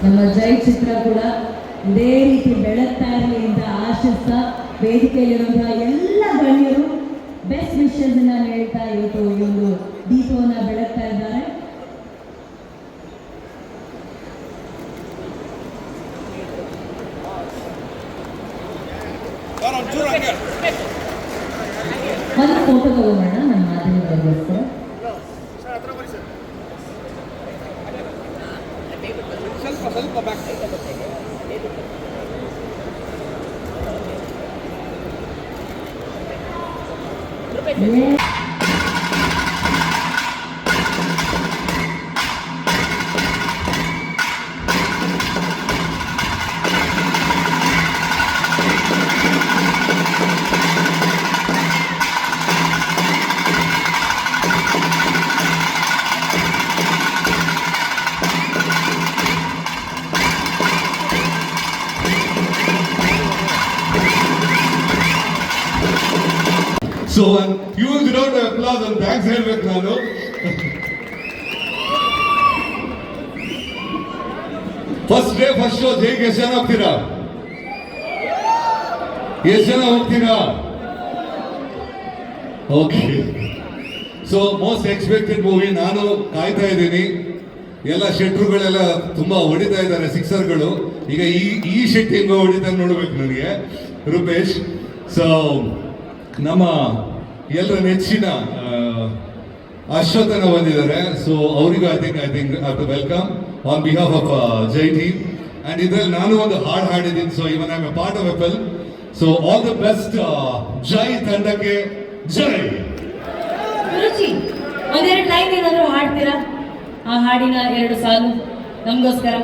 ನಮ್ಮ ಜೈ ಚಿತ್ರ ಕೂಡ ಇದೇ ರೀತಿ ಬೆಳಗ್ತಾ ಇರಲಿ ಅಂತ ಆಶಿಸ್ತಾ ವೇದಿಕೆಯಲ್ಲಿರುವಂತಹ ಎಲ್ಲ ಗಣ್ಯರು ಬೆಸ್ಟ್ ವಿಷಸ್ ಹೇಳ್ತಾ ಇವತ್ತು ಈ ಒಂದು ದೀಪವನ್ನ ಬೆಳಗ್ತಾ ಇದ್ದಾರೆ. ಒಂದು ಫೋಟೋ ತಗೋಣ ನಮ್ಮ ಮಾಧ್ಯಮಗಳಿಗೋಸ್ಕರ. ಸ್ವಲ್ಪ back So one huge round of applause and thanks ಹೇಳ್ಬೇಕು ನಾನು. ಫಸ್ಟ್ ಡೇ ಫಸ್ಟ್ ಶೋ ಜೈಗೆ ಎಷ್ಟು ಜನ ಹೋಗ್ತೀರಾ? ಎಷ್ಟು ಜನ ಹೋಗ್ತೀರಾ? Okay. So most expected movie, ನಾನು ಕಾಯ್ತಾ ಇದ್ದೀನಿ. ಎಲ್ಲ ಶೆಟ್ರುಗಳೆಲ್ಲ ತುಂಬಾ ಹೊಡಿತಾ ಇದ್ದಾರೆ ಸಿಕ್ಸರ್ಗಳು. ಈಗ ಈ ಶೆಟ್ ಹೆಂಗೋ ಹೊಡಿತಾ ನೋಡ್ಬೇಕು ನನಗೆ ರೂಪೇಶ್. ಸೊ ನಮ್ಮ ಎಲ್ಲರ ನೆಚ್ಚಿನ ಅಶ್ವಥನ ಬಂದಿದ್ದಾರೆ. ಸೊ ಅವರಿಗೂ I think welcome on behalf of Jai team. And ಇದ್ರಲ್ಲಿ ನಾನು ಒಂದು ಹಾಡು ಹಾಡಿದ್ದೀನಿ. So even I am a part of a film. So all the best Jai ತಂಡಕ್ಕೆ. ಜೈ. ಗುರುಜಿ ಒಂದೆರಡು ಲೈನ್ ಏನಾದ್ರು ಹಾಡ್ತೀರಾ? ಆ ಹಾಡಿನ ಎರಡು ಸಾಲು ನಮಗೋಸ್ಕರ.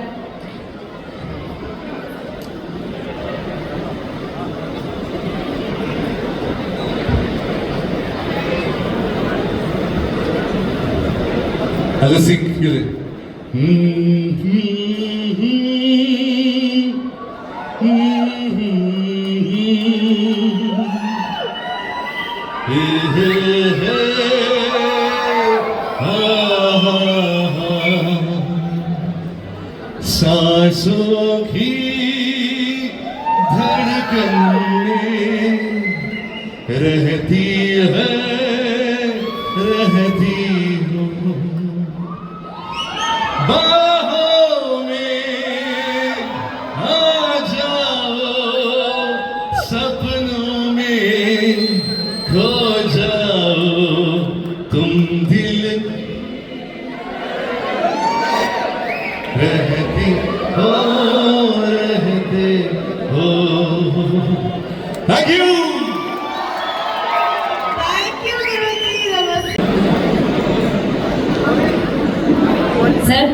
I'll sing here. सांसों की धड़कन में रहती है, रहती हूँ बाहों में, आ जाओ सपनों में खो जाओ तुम दिल रहती हो, रहते हो. Thank you. ಸರ್,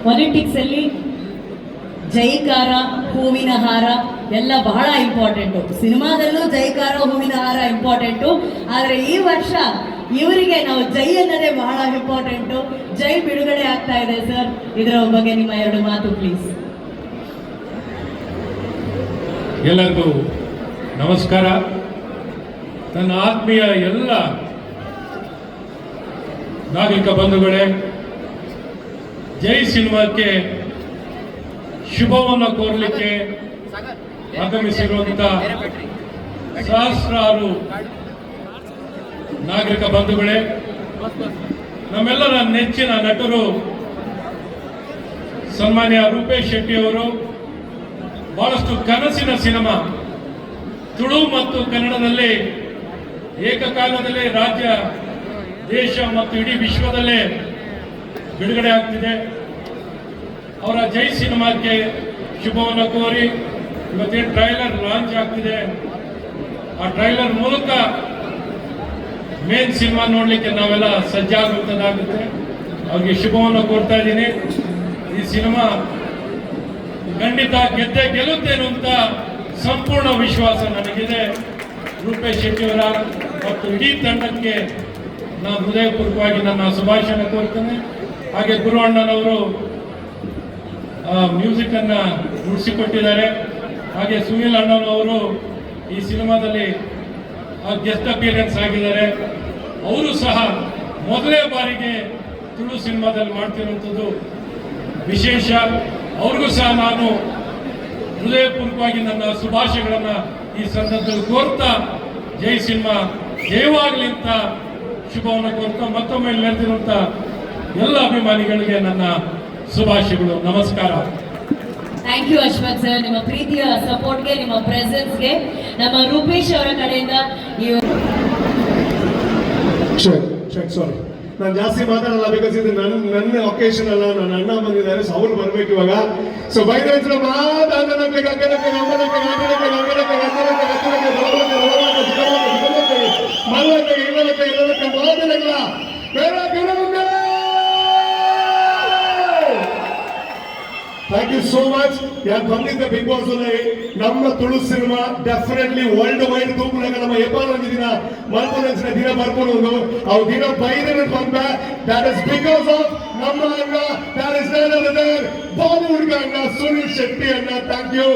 ಪಾಲಿಟಿಕ್ಸ್ ಅಲ್ಲಿ ಜೈಕಾರ, ಹೂವಿನ ಹಾರ ಎಲ್ಲ ಬಹಳ ಇಂಪಾರ್ಟೆಂಟು. ಸಿನಿಮಾದಲ್ಲೂ ಜೈಕಾರ, ಹೂವಿನ ಹಾರ ಇಂಪಾರ್ಟೆಂಟು. ಆದರೆ ಈ ವರ್ಷ ಇವರಿಗೆ ನಾವು ಜೈ ಅನ್ನೋದೇ ಬಹಳ ಇಂಪಾರ್ಟೆಂಟು. ಜೈ ಬಿಡುಗಡೆ ಆಗ್ತಾ ಇದೆ ಸರ್, ಇದರ ಬಗ್ಗೆ ನಿಮ್ಮ ಎರಡು ಮಾತು ಪ್ಲೀಸ್. ಎಲ್ಲರಿಗೂ ನಮಸ್ಕಾರ. ನನ್ನ ಆತ್ಮೀಯ ಎಲ್ಲ ನಾಗರಿಕ ಬಂಧುಗಳೇ, ಜೈ ಸಿನಿಮಾಕ್ಕೆ ಶುಭವನ್ನು ಕೋರಲಿಕ್ಕೆ ಆಗಮಿಸಿರುವಂಥ ಸಹಸ್ರಾರು ನಾಗರಿಕ ಬಂಧುಗಳೇ, ನಮ್ಮೆಲ್ಲರ ನೆಚ್ಚಿನ ನಟರು ಸನ್ಮಾನ್ಯ ರೂಪೇಶ್ ಶೆಟ್ಟಿ ಅವರು ಬಹಳಷ್ಟು ಕನಸಿನ ಸಿನಿಮಾ ತುಳು ಮತ್ತು ಕನ್ನಡದಲ್ಲಿ ಏಕಕಾಲದಲ್ಲಿ ರಾಜ್ಯ, ದೇಶ ಮತ್ತು ಇಡೀ ವಿಶ್ವದಲ್ಲೇ ಬಿಡುಗಡೆ ಆಗ್ತಿದೆ. ಅವರ ಜೈ ಸಿನಿಮಾಕ್ಕೆ ಶುಭವನ್ನು ಕೋರಿ ಇವತ್ತೇನು ಟ್ರೈಲರ್ ಲಾಂಚ್ ಆಗ್ತಿದೆ, ಆ ಟ್ರೈಲರ್ ಮೂಲಕ ಮೇನ್ ಸಿನಿಮಾ ನೋಡಲಿಕ್ಕೆ ನಾವೆಲ್ಲ ಸಜ್ಜಾಗುವಂಥದ್ದಾಗುತ್ತೆ. ಅವ್ರಿಗೆ ಶುಭವನ್ನು ಕೋರ್ತಾ ಇದ್ದೀನಿ. ಈ ಸಿನಿಮಾ ಖಂಡಿತ ಗೆದ್ದೇ ಗೆಲ್ಲುತ್ತೇನು ಅಂತ ಸಂಪೂರ್ಣ ವಿಶ್ವಾಸ ನನಗಿದೆ. ರೂಪೇಶ್ ಶೆಟ್ಟಿಯವರ ಮತ್ತು ಇಡೀ ತಂಡಕ್ಕೆ ನಾನು ಹೃದಯಪೂರ್ವಕವಾಗಿ ನನ್ನ ಶುಭಾಶಯ ಕೋರ್ತೇನೆ. ಹಾಗೆ ಗುರು ಅಣ್ಣನವರು ಮ್ಯೂಸಿಕ್ ಅನ್ನ ನುಡಿಸಿಕೊಟ್ಟಿದ್ದಾರೆ. ಹಾಗೆ ಸುನೀಲ್ ಅಣ್ಣನವರು ಈ ಸಿನಿಮಾದಲ್ಲಿ ಗೆಸ್ಟ್ ಅಪಿಯರೆನ್ಸ್ ಆಗಿದ್ದಾರೆ. ಅವರು ಸಹ ಮೊದಲೇ ಬಾರಿಗೆ ತುಳು ಸಿನಿಮಾದಲ್ಲಿ ಮಾಡ್ತಿರುವಂಥದ್ದು ವಿಶೇಷ. ಅವ್ರಿಗೂ ಸಹ ನಾನು ಹೃದಯಪೂರ್ವಕವಾಗಿ ನನ್ನ ಶುಭಾಶಯಗಳನ್ನು ಈ ಸಂದರ್ಭದಲ್ಲಿ ಕೋರ್ತಾ, ಜೈ ಸಿನಿಮಾ ಜಯವಾಗಲಿ ಅಂತ ಶುಭವನ್ನು ಕೋರ್ತಾ ಮತ್ತೊಮ್ಮೆ ನೆರೆದಿರುವಂಥ ಎಲ್ಲ ಅಭಿಮಾನಿಗಳಿಗೆ ನನ್ನ ಶುಭಾಶಯಗಳು. ನಮಸ್ಕಾರ. ಥ್ಯಾಂಕ್ ಯು ಅಶ್ವಥ್ ಸರ್, ನಿಮ್ಮ ಪ್ರೀತಿಯ ಸಪೋರ್ಟ್ಗೆ, ನಿಮ್ಮ ಪ್ರೆಸೆನ್ಸ್ಗೆ. ನಮ್ಮ ರೂಪೇಶ್ ಅವರ ಕಡೆಯಿಂದ ಈ ಸಾರಿ, ನಾನು ಜಾಸ್ತಿ ಮಾತಾಡಲ್ಲ, ಬಿಕಾಸ್ ಇದು ನನ್ನ ಒಕೇಶನ್ ಅಲ್ಲ. ನನ್ನ ಅಣ್ಣ ಬಂದಿದ್ದಾರೆ, ಸೊ ಅವ್ರು ಬರ್ಬೇಕು ಇವಾಗ. ಸೊ ಬೈದ್ರೆ ಥ್ಯಾಂಕ್ ಯು ಸೋ ಮಚ್. ಯಾಕೆ ಬಂದಿದ್ದೆ ಬಿಗ್ ಬಾಸ್ ಅಲ್ಲಿ ನಮ್ಮ Tulu cinema definitely world wide ತೂಕನಾಗ ನಮ್ಮ ಎಪಾಲಜಿ ದಿನ ಮಲ್ಪೊನೆನ್ಸಿನ ದಿನ ಬರ್ಕೊಂಡು ಅವು ದಿನ ಬೈದ್ರೆ ಬಂದ. ದಟ್ ಇಸ್ ಬಿಕಾಸ್ ಆಫ್ ನಮ್ಮ ಅಣ್ಣ, that is none other Bollywood ಅಣ್ಣ ಸುನಿಲ್ ಶೆಟ್ಟಿ ಅಣ್ಣ. Thank you.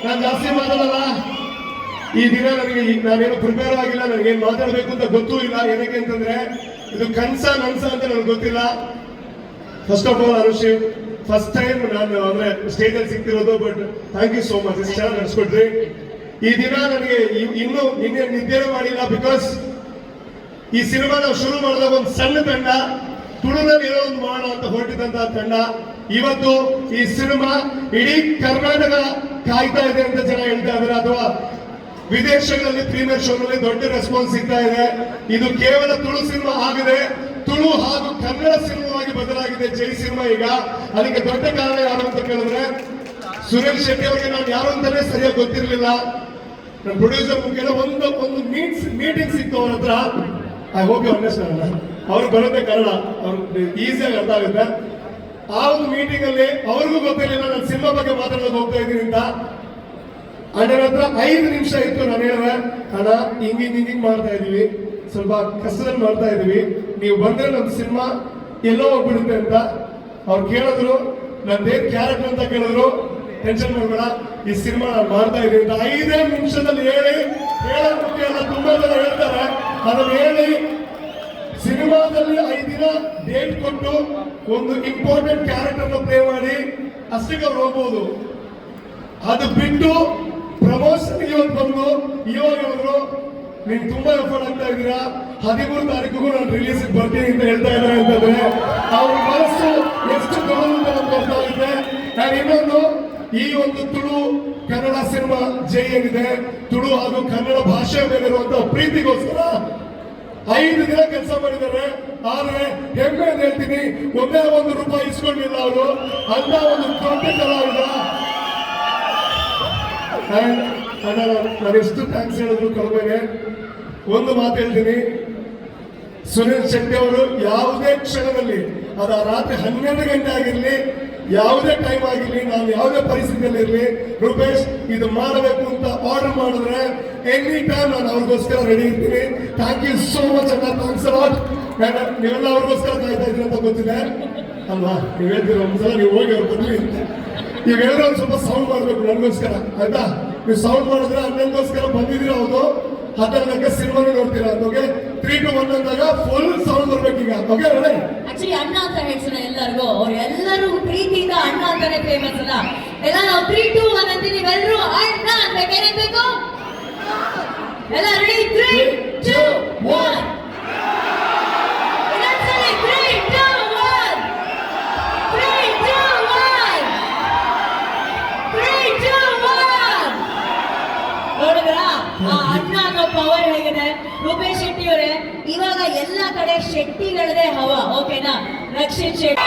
ನಾನು ಜಾಸ್ತಿ ಮಾತಾಡಲ್ಲ ಈ ದಿನ. ನಾನೇನು ಪ್ರಿಪೇರ್ ಆಗಿಲ್ಲ, ನನಗೇನು ಮಾತಾಡಬೇಕು ಅಂತ ಗೊತ್ತೂ ಇಲ್ಲ. ಏನಕ್ಕೆ ಅಂತಂದ್ರೆ ಇದು ಕನ್ಸ ನನ್ಸ ಅಂತ ನನಗೆ ಗೊತ್ತಿಲ್ಲ. First of all Anushi, first time ನಾನು ಅಂದ್ರೆ ಸ್ಟೇಜ್ ಅಲ್ಲಿ ಸಿಗ್ತಿರೋದು. But thank you so much, ಇಷ್ಟು ಚೆನ್ನಾಗಿ ನಡೆಸ್ಕೊಟ್ರಿ. ಈ ದಿನ ನನಗೆ ಇನ್ನೂ ನಿದ್ದೆನೂ ಮಾಡಿಲ್ಲ. ಬಿಕಾಸ್ ಈ ಸಿನಿಮಾ ನಾವು ಶುರು ಮಾಡಿದಾಗ ಒಂದು ಸಣ್ಣ ತಂಡ, ತುಳುನಲ್ಲಿ ಏನೋ ಒಂದು ಮಾಡೋ ಅಂತ ಹೊರಟಿದಂತ ತಂಡ, ಇವತ್ತು ಈ ಸಿನಿಮಾ ಇಡೀ ಕರ್ನಾಟಕ ಕಾಯ್ತಾ ಇದೆ ಅಂತ ಜನ ಹೇಳ್ತಾ ಇದ್ದಾರೆ. ಅಥವಾ ವಿದೇಶಗಳಲ್ಲಿ ಪ್ರೀಮಿಯರ್ ಶೋನಲ್ಲಿ ದೊಡ್ಡ ರೆಸ್ಪಾನ್ಸ್ ಸಿಗ್ತಾ ಇದೆ. ಇದು ಕೇವಲ ತುಳು ಸಿನಿಮಾ ಆಗಿದೆ, ತುಳು ಹಾಗೂ ಕನ್ನಡ ಸಿನಿಮಾವಾಗಿ ಬದಲಾಗಿದೆ ಜೈ ಸಿನಿಮಾ ಈಗ. ಅದಕ್ಕೆ ದೊಡ್ಡ ಕಾರಣ ಯಾರು ಅಂತ ಕೇಳಿದ್ರೆ ಸುರೇಶ್ ಶೆಟ್ಟಿ ಅವರಿಗೆ ನಾನು ಯಾರು ಅಂತಾನೆ ಸರಿಯಾಗಿ ಗೊತ್ತಿರಲಿಲ್ಲ. ನನ್ನ ಪ್ರೊಡ್ಯೂಸರ್ ಮುಖ್ಯ ಒಂದು ಮೀಟಿಂಗ್ ಸಿಕ್ತು ಅವ್ರ ಹತ್ರ. I hope you understand. ಅವ್ರಿಗೆ ಬರುತ್ತೆ ಕನ್ನಡ, ಅವ್ರಿಗೆ ಈಸಿಯಾಗಿ ಅರ್ಥ ಆಗುತ್ತೆ. ಆ ಒಂದು ಮೀಟಿಂಗ್ ಅಲ್ಲಿ ಅವ್ರಿಗೂ ಗೊತ್ತಿರಲಿಲ್ಲ ನಾನು ಸಿನಿಮಾ ಬಗ್ಗೆ ಮಾತಾಡೋಕೆ ಹೋಗ್ತಾ ಇದ್ದೀನಿ ಅಂತ. ಅಣ್ಣನ ಹತ್ರ 5 ನಿಮಿಷ ಇತ್ತು. ನಾನು ಹೇಳಿದೆ, ಅಣ್ಣ ಹಿಂಗಿಂಗ್ ಮಾಡ್ತಾ ಇದೀವಿ, ಸ್ವಲ್ಪ ಕಷ್ಟದಲ್ಲಿ ಮಾಡ್ತಾ ಇದೀವಿ, ನೀವು ಬಂದ್ರೆ ನಮ್ಮ ಸಿನಿಮಾ ಎಲ್ಲೋ ಹೋಗ್ಬಿಡುತ್ತೆ ಅಂತ. ಅವ್ರು ಕೇಳಿದ್ರು ನಂದೇನ್ ಕ್ಯಾರೆಕ್ಟರ್ ಅಂತ ಕೇಳಿದ್ರು. ಟೆನ್ಷನ್ ಮಾಡಬೇಡ, ಈ ಸಿನಿಮಾ ನಾನು ಮಾಡ್ತಾ ಇದೀನಿ ಅಂತ 5 ನಿಮಿಷದಲ್ಲಿ ಹೇಳೋದು ಮುಖ್ಯ ಅಲ್ಲ. ತುಂಬಾ ಜನ ಹೇಳ್ತಾರೆ, ಅದನ್ನು ಹೇಳಿ ಸಿನಿಮಾದಲ್ಲಿ 5 ದಿನ ಡೇಟ್ ಕೊಟ್ಟು ಒಂದು ಇಂಪಾರ್ಟೆಂಟ್ ಕ್ಯಾರೆಕ್ಟರ್ ಪ್ಲೇ ಮಾಡಿ ಅಷ್ಟಕ್ಕೆ ಅವ್ರು ಹೋಗ್ಬೋದು. ಅದು ಬಿಟ್ಟು ಪ್ರಮೋಷನ್ ಇವತ್ತು ಬಂದು ಇವಾಗ ಹೇಳಿದ್ರು ನೀನ್ ತುಂಬಾ ಎಫರ್ಟ್ ಆಗ್ತಾ ಇದ್ದೀರಾ, 13 ತಾರೀಕಿಗೂ ನಾನು ರಿಲೀಸ್ ಬರ್ತೀನಿ ಅಂತ ಹೇಳ್ತಾ ಇದ್ದಾರೆ ಅಂತಂದ್ರೆ ಅವ್ರ ಮನಸ್ಸು ಎಷ್ಟು ದೊಡ್ಡದು ಅಂತ ನಮ್ಗೆ ಬರ್ತಾ ಇದೆ. ನಾನು ಇನ್ನೊಂದು, ಈ ಒಂದು ತುಳು ಕನ್ನಡ ಸಿನಿಮಾ ಜೈ ಏನಿದೆ, ತುಳು ಹಾಗೂ ಕನ್ನಡ ಭಾಷೆ ಮೇಲಿರುವಂತಹ ಪ್ರೀತಿಗೋಸ್ಕರ 5 ದಿನ ಕೆಲಸ ಮಾಡಿದ್ದಾರೆ. ಆದ್ರೆ ಹೆಮ್ಮೆ ಅಂತ ಹೇಳ್ತೀನಿ, ಒಂದೇ ₹1 ಇಸ್ಕೊಂಡಿಲ್ಲ ಅವರು. ಅಂತ ಒಂದು ದೊಡ್ಡ ಕಲಾವಿದ. ನಾನು ಎಷ್ಟು ಥ್ಯಾಂಕ್ಸ್ ಹೇಳಿದ್ರು ಕಡಿಮೆನೆ. ಒಂದು ಮಾತು ಹೇಳ್ತೀನಿ, ಸುನಿಲ್ ಶೆಟ್ಟಿ ಅವರು ಯಾವುದೇ ಕ್ಷಣದಲ್ಲಿ, ಅದು ರಾತ್ರಿ 12 ಗಂಟೆ ಆಗಿರ್ಲಿ, ಯಾವುದೇ ಟೈಮ್ ಆಗಿರ್ಲಿ, ನಾನು ಯಾವುದೇ ಪರಿಸ್ಥಿತಿಯಲ್ಲಿ ಇರಲಿ, ರೂಪೇಶ್ ಇದು ಮಾಡಬೇಕು ಅಂತ ಆರ್ಡರ್ ಮಾಡಿದ್ರೆ ಎನಿ ಟೈಮ್ ನಾನು ಅವ್ರಿಗೋಸ್ಕರ ರೆಡಿ ಇರ್ತೀನಿ. ಥ್ಯಾಂಕ್ ಯು ಸೋ ಮಚ್ ಅಣ್ಣ, ಥ್ಯಾಂಕ್ಸ್ ಅಲಾಟ್. ನೀವೆಲ್ಲ ಅವ್ರಿಗೋಸ್ಕರ ಕಾಯ್ತಾ ಇದ್ದೀರ ಅಂತ ಗೊತ್ತಿದೆ ಅಲ್ವಾ? ನೀವು ಹೇಳ್ತೀರ ಒಂದ್ಸಲ ನೀವು ಹೋಗಿ ಅವ್ರು ಬರ್ಲಿ. ಈಗ ಹೇಳಿದ್ರೆ ಒಂದು ಸ್ವಲ್ಪ ಸೌಂಡ್ ಮಾಡಬೇಕು ನನಗೋಸ್ಕರ, ಆಯ್ತಾ? ನೀವು ಸೌಂಡ್ ಮಾಡಿದ್ರೆ ಅಣ್ಣನಿಗೋಸ್ಕರ ಬಂದಿದ್ದೀರ, ಹೌದು. 10 ಸಿನಿಮಾನು ನೋಡ್ತೀರಾ. ಓಕೆ, 3 to 1 ಅಂದಾಗ ಫುಲ್ ಸೌಂಡ್ ಬರ್ಬೇಕೀಗ. Okay ready? ಆಕ್ಚುಲಿ ಅಣ್ಣ ಅಂತ ಹೇಳ್ಸೋಣ ಎಲ್ಲರಿಗೂ. ಅವ್ರು ಎಲ್ಲರೂ ಪ್ರೀತಿಯಿಂದ ಅಣ್ಣ ಅಂತಾನೆ ಫೇಮಸ್ ಅಲ್ಲ. ಎಲ್ಲ ನಾವು 3, 2, 1 ಅಂತೀವಿ. ನೀವೆಲ್ಲರೂ ಅಣ್ಣ ಅನ್ಬೇಕು. ಏನಾಗ್ಬೇಕು? ಎಲ್ಲ ರೆಡಿ? 3, 2, 1. ಇನ್ನೊಂದ್ಸಲಿ 3, 2, 1. 3, 2, 1. 3, 2, 1. ನೋಡಿದ್ರಾ ಆ ಅಣ್ಣ ಅನ್ನೋ ಪವರ್ ಹೇಗಿದೆ? ರೂಪೇಶ್ ಶೆಟ್ಟಿ ಅವರೇ, ಇವಾಗ ಎಲ್ಲ ಕಡೆ ಶೆಟ್ಟಿಗಳದೇ ಹವಾ, ಓಕೆನಾ? ರಕ್ಷಿತ್ ಶೆಟ್ಟಿ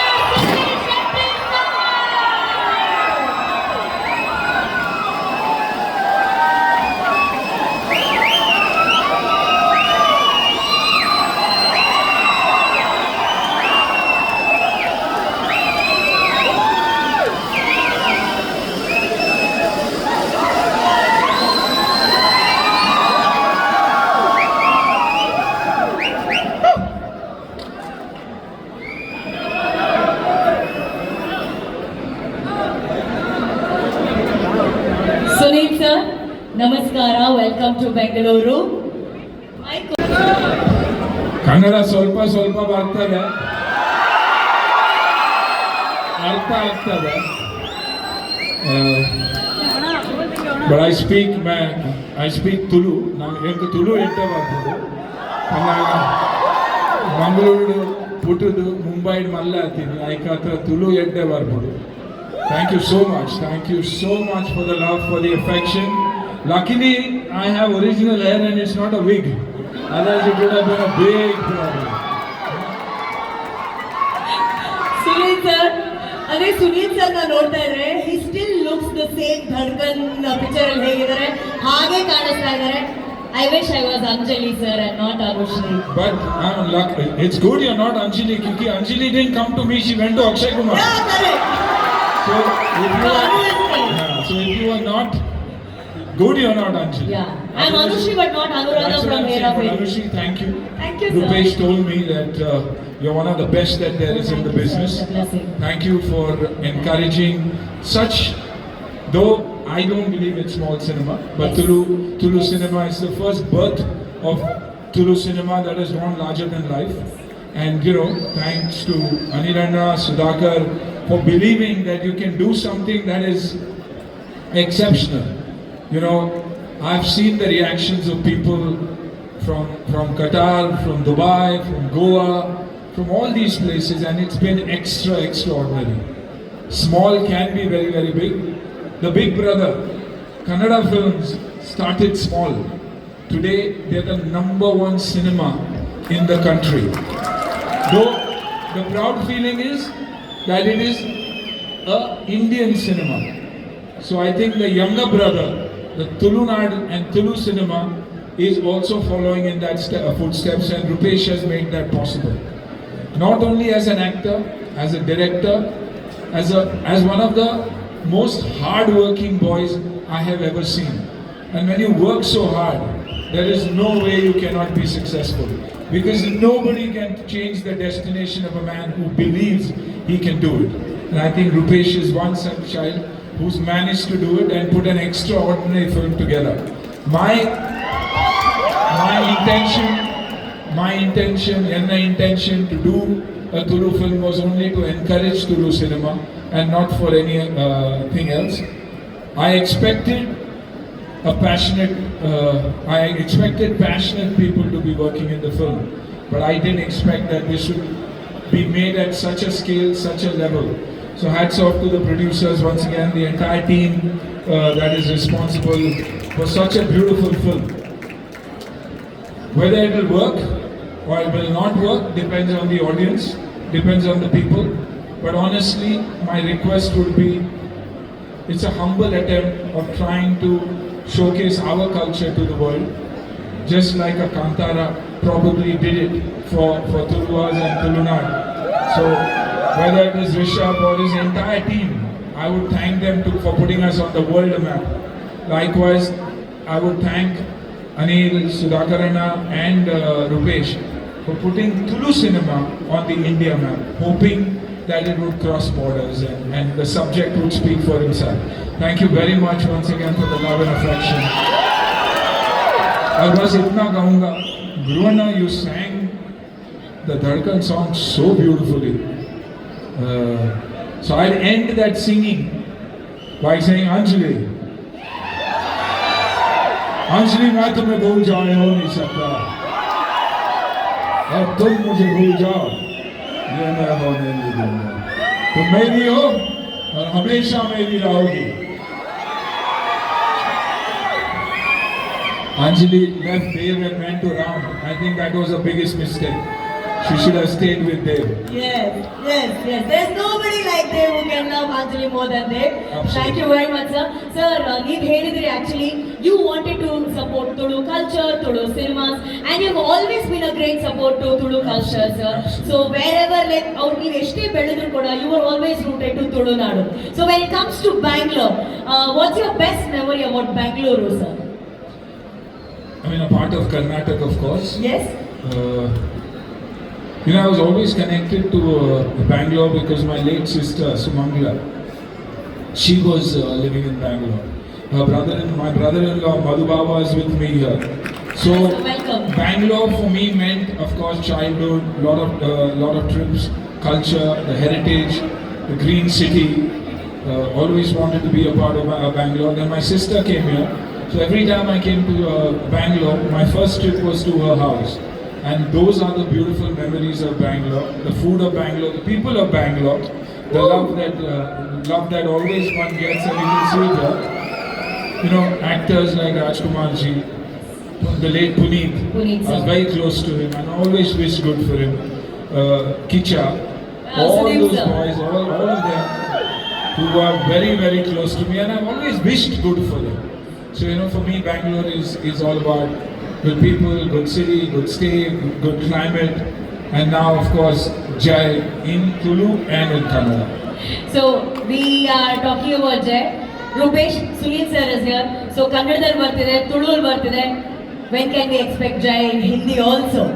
ನಮಸ್ಕಾರ, ವೆಲ್ಕಮ್ ಟು ಬೆಂಗಳೂರು. ಆಯ್ತು. ಕನ್ನಡ ಸ್ವಲ್ಪ ಸ್ವಲ್ಪ ಬರ್ತದೆ, ಅರ್ಥ ಆಗ್ತದೆ. But I speak Tulu. నాకు ತುಳು ಎಂಟೇ ಬರ್ತದೆ. ಮಂಗಳೂರು ಪುಟ್ಟದು ಮುಂಬೈ ಮಲ್ಲ ಹತ್ತೀನಿ ಐಕ ಹತ್ರ ತುಳು ಎಂಟೇ ಬರ್ಬೋದು. Thank you so much. Thank you so much for the love, for the affection. Luckily, I have original hair and it's not a wig. Otherwise, it would have been a big problem. Sunil sir, ಅದೇ Sunil sir ನಾನು ನೋಡ್ತಾ ಇದ್ರೆ he still looks the same Dhadkan picture ಅಲ್ಲಿ ಹೇಗಿದ್ದಾರೆ ಹಾಗೆ ಕಾಣಿಸ್ತಾ ಇದ್ದಾರೆ. I wish I was Anjali sir and not Arushri. But I'm lucky. It's good you're not Anjali, because Anjali didn't come to me, she went to Akshay Kumar. Yeah, correct. So if you are not good, you're not Anjali. Yeah, I'm Anushri but not Anuradha That's what from I'm saying. Hera But Fairy. Anushri, thank you. Thank you, sir. Rupesh told me that you're one of the best that there is in the Thank you, sir. business. It's a blessing. Thank you for encouraging such, though I don't believe it's small cinema, but Yes. Tulu cinema is the first birth of Tulu cinema that has gone larger than life. And you know, thanks to Aniranna, Sudhakar for believing that you can do something that is exceptional. You know, I've seen the reactions of people from Qatar, from Dubai, from Goa, from all these places, and it's been extraordinary. Small can be very, very big. The Big Brother, Kannada films started small. Today, they're the #1 cinema in the country. Though the proud feeling is that it is a Indian cinema. So I think the younger brother, the Tulunad and Tulu cinema, is also following in that footsteps, and Rupesh has made that possible. Not only as an actor, as a director, as one of the most hard-working boys I have ever seen. And when you work so hard, there is no way you cannot be successful. Because nobody can change the destination of a man who believes he can do it. And I think Rupesh is one such child who's managed to do it and put an extraordinary film together. My intention to do a Tulu film was only to encourage Tulu cinema and not for anything else. I expected passionate people to be working in the film, but I didn't expect that this should be made at such a scale, such a level. So hats off to the producers once again, the entire team that is responsible for such a beautiful film. Whether it will work or it will not work depends on the audience, depends on the people. But honestly, my request would be, it's a humble attempt of trying to showcase our culture to the world, just like a Kantara probably did it for Tuluas and Tulunad. So whether it is Rishabh or his entire team, I would thank them for putting us on the world map. Likewise, I would thank Anil, Sudhakarana and Rupesh for putting Tulu cinema on the India map, hoping that it would cross borders and the subject would speak for himself. Thank you very much once again for the love and affection. और बस इतना कहूँगा, Guruana, you sang the Dhadkan song so beautifully. So I'll end that singing by saying, Anjali, मैं तुम्हें भूल जाने हो नहीं सकता, और तुम मुझे भूल जाओ, ये मैं होने नहीं दूंगा. तुम मेरी हो और हमेशा मेरी रहोगी. Anjali left Dev and went to Ram. I think that was the biggest mistake. She should have stayed with Dev. Yes. There's nobody like Dev who can love Anjali more than Dev. Absolutely. Thank you very much, sir. Sir, ನೀವು ಹೇಳಿದ್ರಿ actually you wanted to support Tulu culture, Tulu cinemas, and you've always been a great support to Tulu culture, sir. So wherever ಅವ್ರು ನೀವು ಎಷ್ಟೇ ಬೆಳೆದ್ರು ಕೂಡ you were always rooted to Tulunadu. So when it comes to Bangalore, what's your best memory about Bangalore, sir? I mean, a part of Karnataka, of course. Yes. You know, I was always connected to Bangalore because my late sister, Sumangla, she was living in Bangalore. My brother-in-law, Madhu Baba, is with me here. So Welcome. Bangalore for me meant, of course, childhood, lot of trips, culture, the heritage, the green city. Always wanted to be a part of Bangalore. Then my sister came here, so every time I came to Bangalore, my first trip was to her house, and those are the beautiful memories of Bangalore. The food of Bangalore, the people of Bangalore, the love that always one gets, and you can see it here. You know, actors like Rajkumar ji, the late Puneet. Puneet, I was sir. very close to him and I always wished good for him. Kicha, all Sudeep, those sir. boys, all of them who are very, very close to me, and I've always wished good for them. So, you know, for me, Bangalore is all about good people, good city, good stay, good climate, and now, of course, Jai in Tulu and in Kannada. So we are talking about Jai. Rupesh, Sunil sir is here. So Kannadal bartide, Tulul bartide. When can we expect Jai in Hindi also?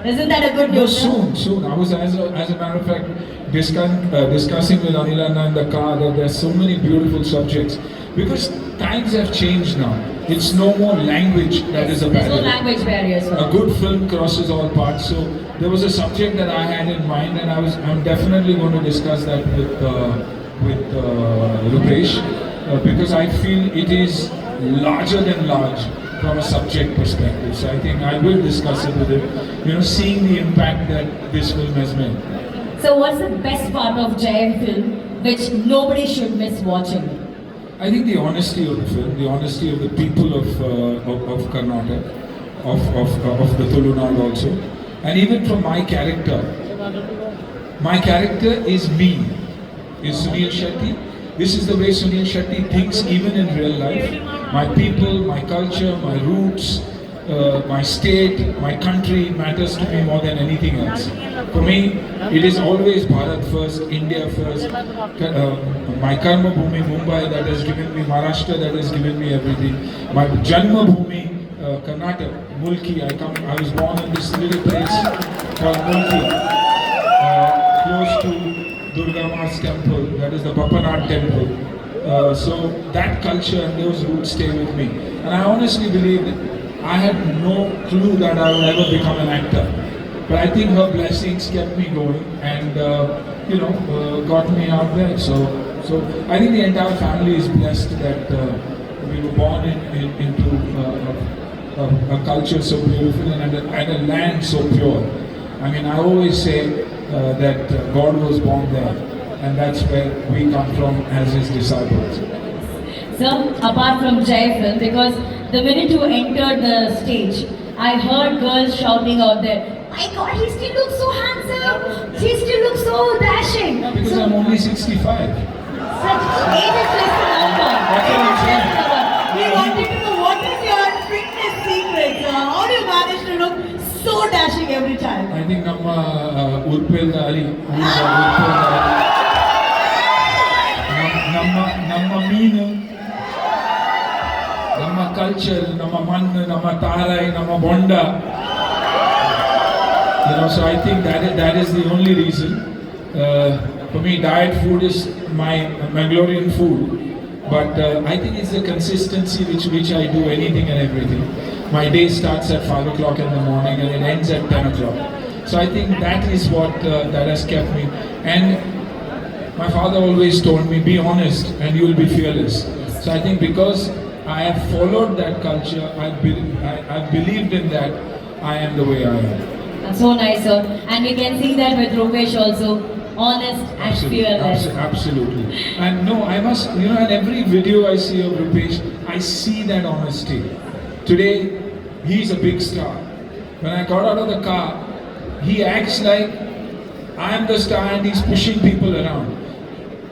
Isn't that a good No, news? soon. I was, as a matter of fact, discussing with Anilana in the car that there's so many beautiful subjects because times have changed now. It's no more language that is a There's no barrier. language barriers. A good film crosses all parts. So there was a subject that I had in mind, and I'm definitely going to discuss that with Rupesh because I feel it is larger than large from a subject perspective. So I think I will discuss it with him. You know, seeing the impact that this film has made. So what's the best part of Jai film which nobody should miss watching? I think the honesty of the film, the honesty of the people of Karnataka, of the Tulunad also, and even from my character. My character is me, is Sunil Shetty. This is the way Sunil Shetty thinks even in real life. My people, my culture, my roots, my state, my country matters to me more than anything else. For me, it is always Bharat first, India first. My Karma Bhumi, Mumbai, that has given me Maharashtra, that has given me everything. My Janma Bhumi, Karnataka, Mulki. I was born in this little place called Mulki, close to Durga Ma's temple, that is the Papanad temple. So that culture and those roots stay with me. And I honestly believe that I had no clue that I would ever become an actor. But I think her blessings kept me going and, got me out there. So I think the entire family is blessed that we were born into a culture so beautiful and a land so pure. I mean, I always say that God was born there, and that's where we come from as His disciples. Sir, apart from Jai film, because the minute you entered the stage, I heard girls shouting out there, "My God, he still looks so handsome! He still looks so dashing!" Because So, I'm only 65. such age is just a number. That's what I'm saying. We wanted to know what is your fitness secret, sir? How do you manage to look so dashing every time? I think ನಮ್ಮ ಉರ್ಪೇಲ್ದಾರಿ ನಮ್ಮ ಮೀನು ನಮ್ಮ culture ನಮ್ಮ ಮಣ್ಣು ನಮ್ಮ ತಾರಾಯಿ ನಮ್ಮ ಬೊಂಡ. So I think that is the only reason. For me, diet food is my Mangalorean food. But I think it's the consistency which I do anything and everything. My day starts at 5 o'clock in the morning and it ends at 10 o'clock. So I think that is what that has kept me. And my father always told me, be honest and you will be fearless. So I think because I have followed that culture, I've believed in that, I am the way I am. That's so nice, sir. And we can see that with Rupesh also. Honest and fearless. Absolutely. And no, I must, in every video I see of Rupesh, I see that honesty. Today, he's a big star. When I got out of the car, he acts like I am the star and he's pushing people around.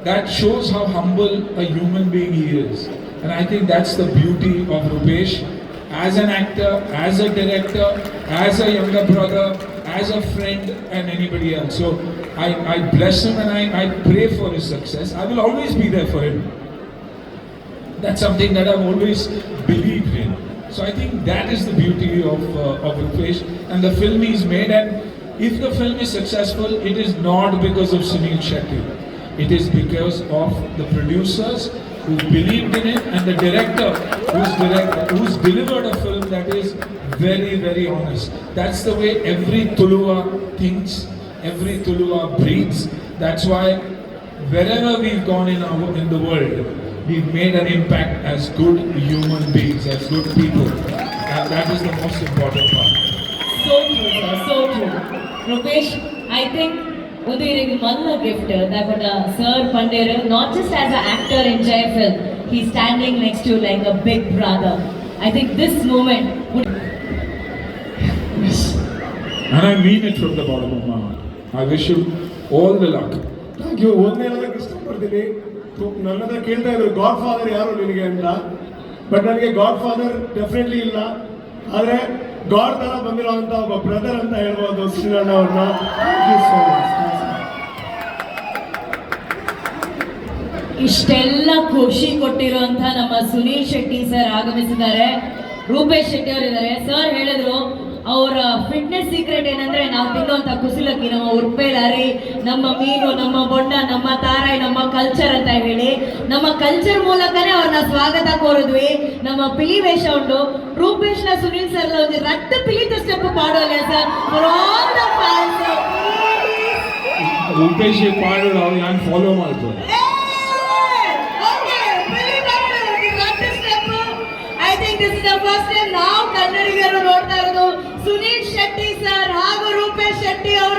That shows how humble a human being he is. And I think that's the beauty of Rupesh as an actor, as a director, as a younger brother, as a friend and anybody else. So I bless him and I pray for his success. I will always be there for him. That's something that I've always believed in. So I think that is the beauty of Rupesh and the film he's made. And if the film is successful, it is not because of Sunil Shetty. It is because of the producers who believed in it and the director who's delivered a film that is very, very honest. That's the way every Tulua thinks, every Tulua breathes. That's why wherever we've gone in the world, we've made an impact as good human beings, as good people. And that is the most important part. So true, sir. So true. Rupesh, I think Udhirige Malla gift that what Sir Pandere, not just as an actor in JFL, he's standing next to you like a big brother. I think this moment would. Yes. And I mean it from the bottom of my heart. I wish you all the luck. Thank you. ಒಂದೇ ಹೇಳೋದಕ್ಕೆ ಇಷ್ಟಪಡ್ತೀನಿ, ನನ್ನ ಹತ್ರ ಕೇಳ್ತಾ ಇದ್ರು god father ಯಾರು ನಿನಗೆ ಅಂತ. ಬಟ್ ನನಗೆ ಗಾಡ್ ಫಾದರ್ ಡೆಫಿನೆಟ್ಲಿ ಇಲ್ಲ, ಆದರೆ ಗಾಡ್ ತರ ಬಂದಿರೋಂಥ ಒಬ್ಬ ಬ್ರದರ್ ಅಂತ ಹೇಳ್ಬೋದು ಶ್ರೀರಣ್ಣ ಅವ್ರನ್ನ. Thank you so much. ಇಷ್ಟೆಲ್ಲ ಖುಷಿ ಕೊಟ್ಟಿರುವಂತ ನಮ್ಮ ಸುನೀಲ್ ಶೆಟ್ಟಿ ಸರ್ ಆಗಮಿಸಿದ್ದಾರೆ. ರೂಪೇಶ್ ಶೆಟ್ಟಿ ಅವರು ಇದ್ದಾರೆ. ಸರ್ ಹೇಳಿದ್ರು ಅವರ ಫಿಟ್ನೆಸ್ ಸೀಕ್ರೆಟ್ ಏನಂದ್ರೆ ನಾವು ತಿನ್ನುವಂತ ಕುಸಿಲಕ್ಕಿ, ನಮ್ಮ ಉರ್ಪೇಲಾರಿ, ನಮ್ಮ ಮೀನು, ನಮ್ಮ ಬೊಂಡ, ನಮ್ಮ ತಾರಾಯಿ, ನಮ್ಮ ಕಲ್ಚರ್ ಅಂತ ಹೇಳಿ ನಮ್ಮ ಕಲ್ಚರ್ ಮೂಲಕನೇ ಅವ್ರನ್ನ ಸ್ವಾಗತ ಕೋರಿದ್ವಿ. ನಮ್ಮ ಪಿಲಿ ವೇಷ ಉಂಟು. ರೂಪೇಶ್ ನ ಸುನೀಲ್ ಸರ್ ಒಂದು ರಟ್ಟ ಪಿಲಿತ ಸ್ಟೆಪ್ ಪಾಡೋಲ್ಲ sir. For all the fans Rupesh ಪಾಡು ನಾನು ಫಾಲೋ ಮಾಡ್ತೀನಿ. I think this is the first time ನಾವು ಕನ್ನಡಿಗರು ನೋಡ್ತಾ ಇರೋದು ಸುನೀಲ್ ಶೆಟ್ಟಿ ಸರ್ ಹಾಗೂ ರೂಪೇಶ್ ಶೆಟ್ಟಿ ಅವರು.